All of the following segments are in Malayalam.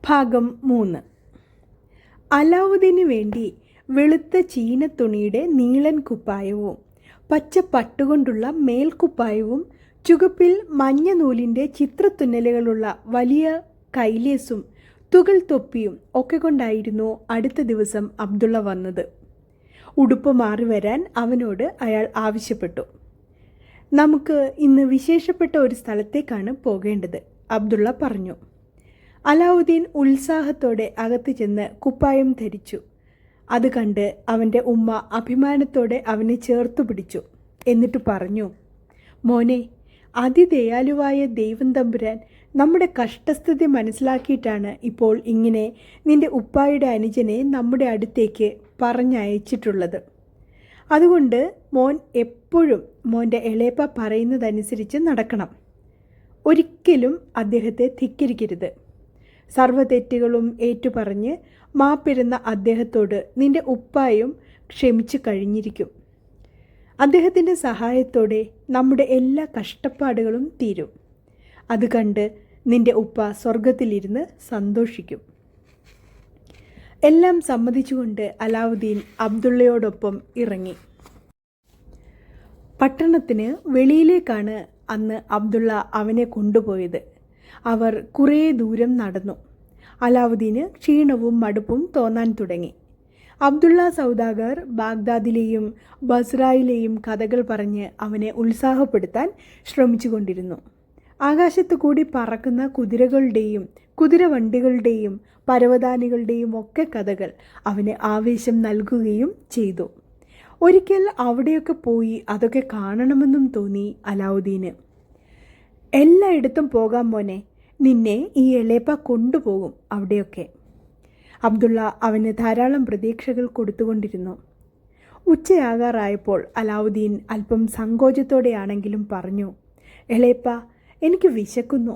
ഭാഗം 3. അലാവുദ്ദീനു വേണ്ടി വെളുത്ത ചീനത്തുണിയുടെ നീളൻ കുപ്പായവും പച്ച പട്ടുകൊണ്ടുള്ള മേൽക്കുപ്പായവും ചുവപ്പിൽ മഞ്ഞ നൂലിൻ്റെ ചിത്രത്തുന്നലുകളുള്ള വലിയ കൈലേസും തുകൽ തൊപ്പിയും ഒക്കെ കൊണ്ടായിരുന്നു അടുത്ത ദിവസം അബ്ദുള്ള വന്നത്. ഉടുപ്പ് മാറി വരാൻ അവനോട് അയാൾ ആവശ്യപ്പെട്ടു. നമുക്ക് ഇന്ന് വിശേഷപ്പെട്ട ഒരു സ്ഥലത്തേക്കാണ് പോകേണ്ടത്, അബ്ദുള്ള പറഞ്ഞു. അലാവുദ്ദീൻ ഉത്സാഹത്തോടെ അകത്ത് ചെന്ന് കുപ്പായം ധരിച്ചു. അത് കണ്ട് അവൻ്റെ ഉമ്മ അഭിമാനത്തോടെ അവനെ ചേർത്തു പിടിച്ചു. എന്നിട്ട് പറഞ്ഞു, മോനെ, അതിദയാലുവായ ദൈവം തമ്പുരാൻ നമ്മുടെ കഷ്ടസ്ഥിതി മനസ്സിലാക്കിയിട്ടാണ് ഇപ്പോൾ ഇങ്ങനെ നിൻ്റെ ഉപ്പായുടെ അനുജനെ നമ്മുടെ അടുത്തേക്ക് പറഞ്ഞയച്ചിട്ടുള്ളത്. അതുകൊണ്ട് മോൻ എപ്പോഴും മോൻ്റെ എളേപ്പ പറയുന്നതനുസരിച്ച് നടക്കണം. ഒരിക്കലും അദ്ദേഹത്തെ ധിക്കരിക്കരുത്. സർവ്വ തെറ്റുകളും ഏറ്റുപറഞ്ഞ് മാപ്പിരുന്ന അദ്ദേഹത്തോട് നിൻ്റെ ഉപ്പായും ക്ഷമിച്ചു കഴിഞ്ഞിരിക്കും. അദ്ദേഹത്തിൻ്റെ സഹായത്തോടെ നമ്മുടെ എല്ലാ കഷ്ടപ്പാടുകളും തീരും. അത് കണ്ട് നിൻ്റെ ഉപ്പ സ്വർഗത്തിലിരുന്ന് സന്തോഷിക്കും. എല്ലാം സമ്മതിച്ചുകൊണ്ട് അലാവുദ്ദീൻ അബ്ദുള്ളയോടൊപ്പം ഇറങ്ങി. പട്ടണത്തിന് വെളിയിലേക്കാണ് അന്ന് അബ്ദുള്ള അവനെ കൊണ്ടുപോയത്. അവർ കുറേ ദൂരം നടന്നു. അലാവുദ്ദീന് ക്ഷീണവും മടുപ്പും തോന്നാൻ തുടങ്ങി. അബ്ദുള്ള സൗദാഗർ ബാഗ്ദാദിലെയും ബസ്രയിലെയും കഥകൾ പറഞ്ഞ് അവനെ ഉത്സാഹപ്പെടുത്താൻ ശ്രമിച്ചുകൊണ്ടിരുന്നു. ആകാശത്തു കൂടി പറക്കുന്ന കുതിരകളുടെയും കുതിരവണ്ടികളുടെയും പരവതാനികളുടെയും ഒക്കെ കഥകൾ അവന് ആവേശം നൽകുകയും ചെയ്തു. ഒരിക്കൽ അവിടെയൊക്കെ പോയി അതൊക്കെ കാണണമെന്നും തോന്നി അലാവുദ്ദീന്. എല്ലായിടത്തും പോകാം മോനെ, നിന്നെ ഈ എളേപ്പ കൊണ്ടുപോകും അവിടെയൊക്കെ. അബ്ദുള്ള അവന് ധാരാളം പ്രതീക്ഷകൾ കൊടുത്തുകൊണ്ടിരുന്നു. ഉച്ചയാകാറായപ്പോൾ അലാവുദ്ദീൻ അല്പം സങ്കോചത്തോടെയാണെങ്കിലും പറഞ്ഞു, എളേപ്പ, എനിക്ക് വിശക്കുന്നു.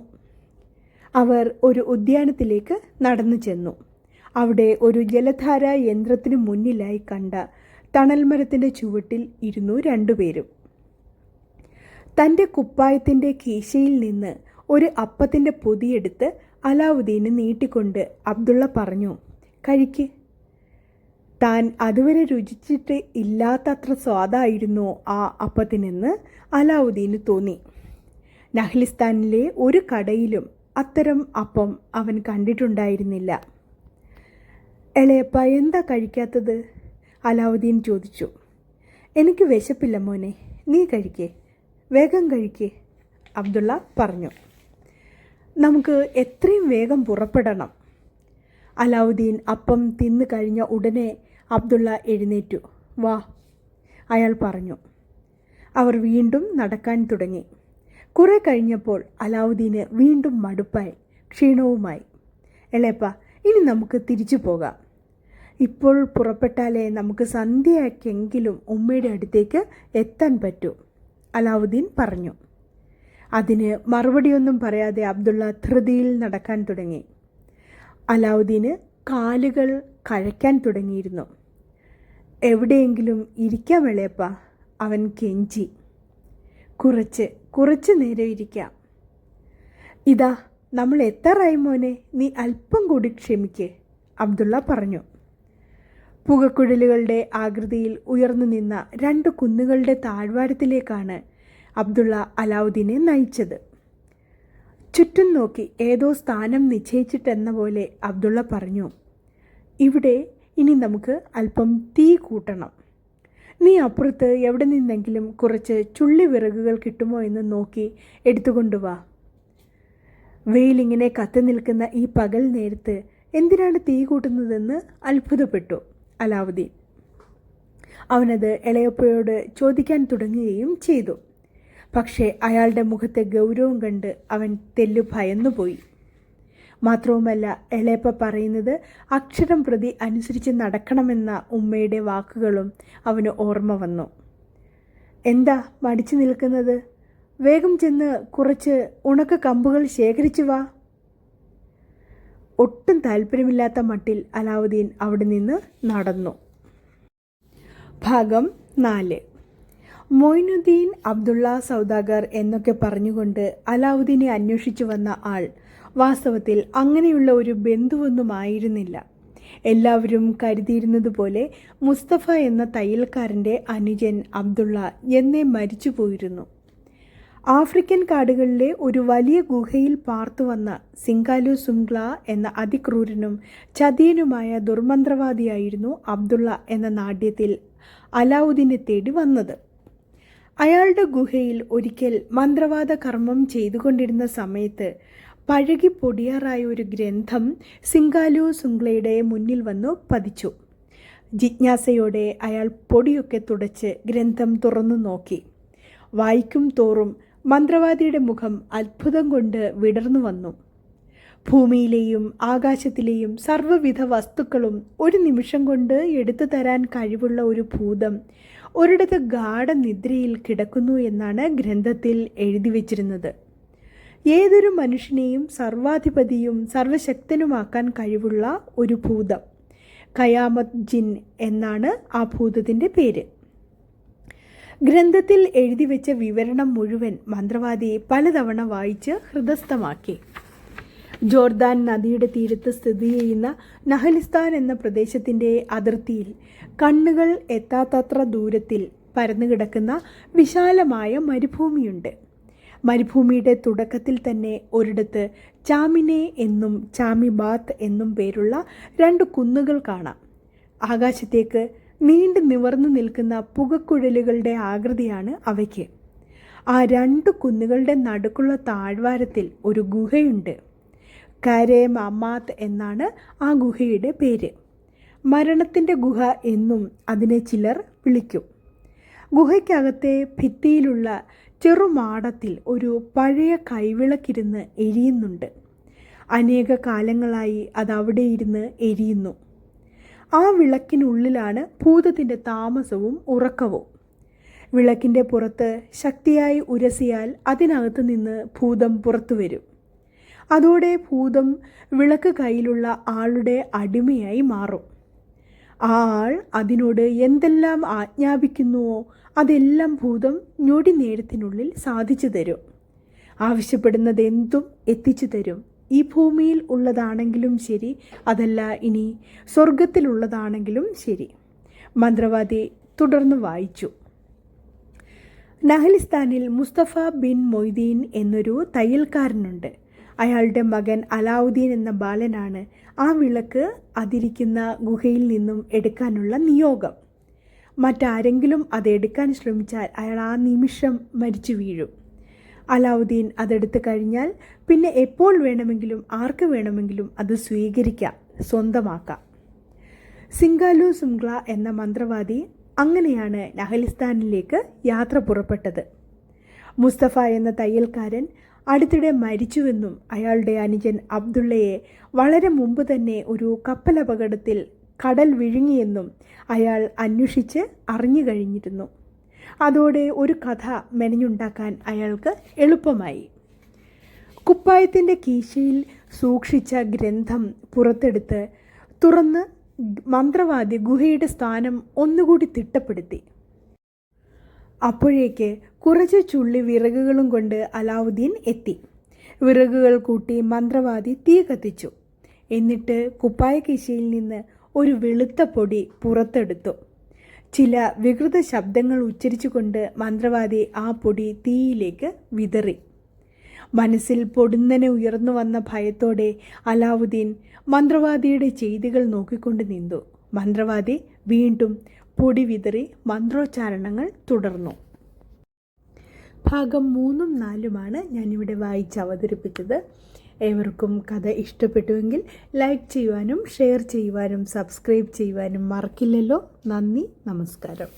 അവർ ഒരു ഉദ്യാനത്തിലേക്ക് നടന്നു ചെന്നു. അവിടെ ഒരു ജലധാര യന്ത്രത്തിനു മുന്നിലായി കണ്ട തണൽമരത്തിൻ്റെ ചുവട്ടിൽ ഇരുന്നു രണ്ടുപേരും. തൻ്റെ കുപ്പായത്തിൻ്റെ കീശയിൽ നിന്ന് ഒരു അപ്പത്തിൻ്റെ പൊതിയെടുത്ത് അലാവുദ്ദീന് നീട്ടിക്കൊണ്ട് അബ്ദുള്ള പറഞ്ഞു, കഴിക്ക്. താൻ അതുവരെ രുചിച്ചിട്ട് ഇല്ലാത്തത്ര സ്വാദായിരുന്നു ആ അപ്പത്തിനെന്ന് അലാവുദ്ദീന് തോന്നി. നഹ്ലിസ്ഥാനിലെ ഒരു കടയിലും അത്തരം അപ്പം അവൻ കണ്ടിട്ടുണ്ടായിരുന്നില്ല. എളയപ്പ, എന്താ കഴിക്കാത്തത്? അലാവുദ്ദീൻ ചോദിച്ചു. എനിക്ക് വിശപ്പില്ല മോനെ, നീ കഴിക്കേ, വേഗം കഴിക്കേ, അബ്ദുള്ള പറഞ്ഞു. നമുക്ക് എത്രയും വേഗം പുറപ്പെടണം. അലാവുദ്ദീൻ അപ്പം തിന്നു കഴിഞ്ഞ ഉടനെ അബ്ദുള്ള എഴുന്നേറ്റു. വാ, അയാൾ പറഞ്ഞു. അവർ വീണ്ടും നടക്കാൻ തുടങ്ങി. കുറെ കഴിഞ്ഞപ്പോൾ അലാവുദ്ദീന് വീണ്ടും മടുപ്പായി, ക്ഷീണവുമായി. എളേപ്പ, ഇനി നമുക്ക് തിരിച്ചു പോകാം. ഇപ്പോൾ പുറപ്പെട്ടാലേ നമുക്ക് സന്ധ്യയാക്കെങ്കിലും ഉമ്മയുടെ അടുത്തേക്ക് എത്താൻ പറ്റൂ, അലാവുദ്ദീൻ പറഞ്ഞു. അതിന് മറുപടിയൊന്നും പറയാതെ അബ്ദുള്ള ധൃതിയിൽ നടക്കാൻ തുടങ്ങി. അലാവുദ്ദീന് കാലുകൾ കഴയ്ക്കാൻ തുടങ്ങിയിരുന്നു. എവിടെയെങ്കിലും ഇരിക്കാം എളേപ്പ, അവൻ കെഞ്ചി. കുറച്ച് നേരം ഇരിക്കാം. ഇതാ നമ്മൾ എത്താറായി മോനെ, നീ അല്പം കൂടി ക്ഷമിക്ക്, അബ്ദുള്ള പറഞ്ഞു. പുകക്കുഴലുകളുടെ ആകൃതിയിൽ ഉയർന്നു നിന്ന രണ്ട് കുന്നുകളുടെ താഴ്വാരത്തിലേക്കാണ് അബ്ദുള്ള അലാവുദ്ദീനെ നയിച്ചത്. ചുറ്റും നോക്കി ഏതോ സ്ഥാനം നിശ്ചയിച്ചിട്ടെന്ന പോലെ അബ്ദുള്ള പറഞ്ഞു, ഇവിടെ ഇനി നമുക്ക് അല്പം തീ കൂട്ടണം. നീ അപ്പുറത്ത് എവിടെ നിന്നെങ്കിലും കുറച്ച് ചുള്ളി വിറകുകൾ കിട്ടുമോ എന്ന് നോക്കി എടുത്തുകൊണ്ടുവാ. വെയിലിങ്ങനെ കത്തി നിൽക്കുന്ന ഈ പകൽ നേരത്ത് എന്തിനാണ് തീ കൂട്ടുന്നതെന്ന് അത്ഭുതപ്പെട്ടു അലാവുദ്ദീൻ. അവനത് എളയപ്പയോട് ചോദിക്കാൻ തുടങ്ങുകയും ചെയ്തു. പക്ഷേ അയാളുടെ മുഖത്തെ ഗൗരവം കണ്ട് അവൻ തെല്ലു ഭയന്നുപോയി. മാത്രവുമല്ല, എളയപ്പ പറയുന്നത് അക്ഷരം പ്രതി അനുസരിച്ച് നടക്കണമെന്ന ഉമ്മയുടെ വാക്കുകളും അവന് ഓർമ്മ വന്നു. എന്താ മടിച്ചു നിൽക്കുന്നത്? വേഗം ചെന്ന് കുറച്ച് ഉണക്ക കമ്പുകൾ ശേഖരിച്ചു വാ. ഒട്ടും താല്പര്യമില്ലാത്ത മട്ടിൽ അലാവുദ്ദീൻ അവിടെ നിന്ന് നടന്നു. ഭാഗം 4. മൊയ്നുദ്ദീൻ അബ്ദുള്ള സൗദാഗർ എന്നൊക്കെ പറഞ്ഞുകൊണ്ട് അലാവുദ്ദീനെ അന്വേഷിച്ചു വന്ന ആൾ വാസ്തവത്തിൽ അങ്ങനെയുള്ള ഒരു ബന്ധുവൊന്നുമായിരുന്നില്ല. എല്ലാവരും കരുതിയിരുന്നത് പോലെ മുസ്തഫ എന്ന തയ്യൽക്കാരൻ്റെ അനുജൻ അബ്ദുള്ള എന്നേ മരിച്ചു പോയിരുന്നു. ആഫ്രിക്കൻ കാടുകളിലെ ഒരു വലിയ ഗുഹയിൽ പാർത്തുവന്ന സിംഗാലു സുംഗ്ല എന്ന അതിക്രൂരനും ചതിയനുമായ ദുർമന്ത്രവാദിയായിരുന്നു അബ്ദുള്ള എന്ന നാട്യത്തിൽ അലാവുദ്ദീനെ തേടി വന്നത്. അയാളുടെ ഗുഹയിൽ ഒരിക്കൽ മന്ത്രവാദ കർമ്മം ചെയ്തുകൊണ്ടിരുന്ന സമയത്ത് പഴകി പൊടിയാറായ ഒരു ഗ്രന്ഥം സിംഗാലു സുംഗ്ലയുടെ മുന്നിൽ വന്നു പതിച്ചു. ജിജ്ഞാസയോടെ അയാൾ പൊടിയൊക്കെ തുടച്ച് ഗ്രന്ഥം തുറന്നു നോക്കി. വായിക്കും തോറും മന്ത്രവാദിയുടെ മുഖം അത്ഭുതം കൊണ്ട് വിടർന്നു വന്നു. ഭൂമിയിലെയും ആകാശത്തിലെയും സർവ്വവിധ വസ്തുക്കളും ഒരു നിമിഷം കൊണ്ട് എടുത്തു തരാൻ കഴിവുള്ള ഒരു ഭൂതം ഒരിടത്ത് ഗാഢനിദ്രയിൽ കിടക്കുന്നു എന്നാണ് ഗ്രന്ഥത്തിൽ എഴുതി വച്ചിരുന്നത്. ഏതൊരു മനുഷ്യനെയും സർവാധിപതിയും സർവശക്തനുമാക്കാൻ കഴിവുള്ള ഒരു ഭൂതം, ഖയാമത്ത് ജിൻ എന്നാണ് ആ ഭൂതത്തിൻ്റെ പേര്. ഗ്രന്ഥത്തിൽ എഴുതി വെച്ച വിവരണം മുഴുവൻ മന്ത്രവാദി പലതവണ വായിച്ച് ഹൃദയസ്ഥമാക്കി. ജോർദാൻ നദിയുടെ തീരത്ത് സ്ഥിതി ചെയ്യുന്ന നഹലിസ്ഥാൻ എന്ന പ്രദേശത്തിൻ്റെ അതിർത്തിയിൽ കണ്ണുകൾ എത്താത്തത്ര ദൂരത്തിൽ പരന്നുകിടക്കുന്ന വിശാലമായ മരുഭൂമിയുണ്ട്. മരുഭൂമിയുടെ തുടക്കത്തിൽ തന്നെ ഒരിടത്ത് ചാമിനെ എന്നും ചാമിബാത്ത് എന്നും പേരുള്ള 2 കുന്നുകൾ കാണാം. ആകാശത്തേക്ക് നീണ്ടു നിവർന്നു നിൽക്കുന്ന പുകക്കുഴലുകളുടെ ആകൃതിയാണ് അവയ്ക്ക്. ആ 2 കുന്നുകളുടെ നടുക്കുള്ള താഴ്വാരത്തിൽ ഒരു ഗുഹയുണ്ട്. കാരേ മമാത്ത് എന്നാണ് ആ ഗുഹയുടെ പേര്. മരണത്തിൻ്റെ ഗുഹ എന്നും അതിനെ ചിലർ വിളിക്കും. ഗുഹയ്ക്കകത്തെ ഭിത്തിയിലുള്ള ചെറുമാടത്തിൽ ഒരു പഴയ കൈവിളക്കിരുന്ന് എരിയുന്നുണ്ട്. അനേക കാലങ്ങളായി അതവിടെ ഇരുന്ന് എരിയുന്നു. ആ വിളക്കിനുള്ളിലാണ് ഭൂതത്തിൻ്റെ താമസവും ഉറക്കവും. വിളക്കിൻ്റെ പുറത്ത് ശക്തിയായി ഉരസിയാൽ അതിനകത്ത് നിന്ന് ഭൂതം പുറത്തു വരും. അതോടെ ഭൂതം വിളക്ക് കയ്യിലുള്ള ആളുടെ അടിമയായി മാറും. ആ ആൾ അതിനോട് എന്തെല്ലാം ആജ്ഞാപിക്കുന്നുവോ അതെല്ലാം ഭൂതം ഞൊടി നേരത്തിനുള്ളിൽ സാധിച്ചു തരും. ആവശ്യപ്പെടുന്നതെന്തും എത്തിച്ചു തരും. ഈ ഭൂമിയിൽ ഉള്ളതാണെങ്കിലും ശരി, അതല്ല ഇനി സ്വർഗത്തിലുള്ളതാണെങ്കിലും ശരി. മന്ത്രവാദി തുടർന്ന് വായിച്ചു. നഹലിസ്ഥാനിൽ മുസ്തഫ ബിൻ മൊയ്തീൻ എന്നൊരു തയ്യൽക്കാരനുണ്ട്. അയാളുടെ മകൻ അലാവുദ്ദീൻ എന്ന ബാലനാണ് ആ വിളക്ക് അതിരിക്കുന്ന ഗുഹയിൽ നിന്നും എടുക്കാനുള്ള നിയോഗം. മറ്റാരെങ്കിലും അതെടുക്കാൻ ശ്രമിച്ചാൽ അയാൾ ആ നിമിഷം മരിച്ചു വീഴും. അലാവുദ്ദീൻ അതെടുത്തു കഴിഞ്ഞാൽ പിന്നെ എപ്പോൾ വേണമെങ്കിലും ആർക്ക് വേണമെങ്കിലും അത് സ്വീകരിക്കാം, സ്വന്തമാക്കാം. സിംഗാലു സുംഗ്ല എന്ന മന്ത്രവാദി അങ്ങനെയാണ് നഹലിസ്ഥാനിലേക്ക് യാത്ര പുറപ്പെട്ടത്. മുസ്തഫ എന്ന തയ്യൽക്കാരൻ അടുത്തിടെ മരിച്ചുവെന്നും അയാളുടെ അനുജൻ അബ്ദുള്ളയെ വളരെ മുമ്പ് തന്നെ ഒരു കപ്പലപകടത്തിൽ കടൽ വിഴുങ്ങിയെന്നും അയാൾ അന്വേഷിച്ച് അറിഞ്ഞു കഴിഞ്ഞിരുന്നു. അതോടെ ഒരു കഥ മെനഞ്ഞുണ്ടാക്കാൻ അയാൾക്ക് എളുപ്പമായി. കുപ്പായത്തിൻ്റെ കീശയിൽ സൂക്ഷിച്ച ഗ്രന്ഥം പുറത്തെടുത്ത് തുറന്ന് മന്ത്രവാദി ഗുഹയുടെ സ്ഥാനം ഒന്നുകൂടി തിട്ടപ്പെടുത്തി. അപ്പോഴേക്ക് കുറച്ച് ചുള്ളി വിറകുകളും കൊണ്ട് അലാവുദ്ദീൻ എത്തി. വിറകുകൾ കൂട്ടി മന്ത്രവാദി തീ കത്തിച്ചു. എന്നിട്ട് കുപ്പായ കീശയിൽ നിന്ന് ഒരു വെളുത്ത പൊടി പുറത്തെടുത്തു. ചില വികൃത ശബ്ദങ്ങൾ ഉച്ചരിച്ചുകൊണ്ട് മന്ത്രവാദി ആ പൊടി തീയിലേക്ക് വിതറി. മനസ്സിൽ പൊടുന്നനെ ഉയർന്നു വന്ന ഭയത്തോടെ അലാവുദ്ദീൻ മന്ത്രവാദിയുടെ ചെയ്തികൾ നോക്കിക്കൊണ്ട് നിന്നു. മന്ത്രവാദി വീണ്ടും പൊടി വിതറി മന്ത്രോച്ചാരണങ്ങൾ തുടർന്നു. ഭാഗം 3ഉം 4ഉമാണ് ഞാനിവിടെ വായിച്ച് അവതരിപ്പിച്ചത്. ഏവർക്കും കഥ ഇഷ്ടപ്പെട്ടുവെങ്കിൽ ലൈക്ക് ചെയ്യുവാനും ഷെയർ ചെയ്യുവാനും സബ്സ്ക്രൈബ് ചെയ്യുവാനും മറക്കില്ലല്ലോ. നന്ദി, നമസ്കാരം.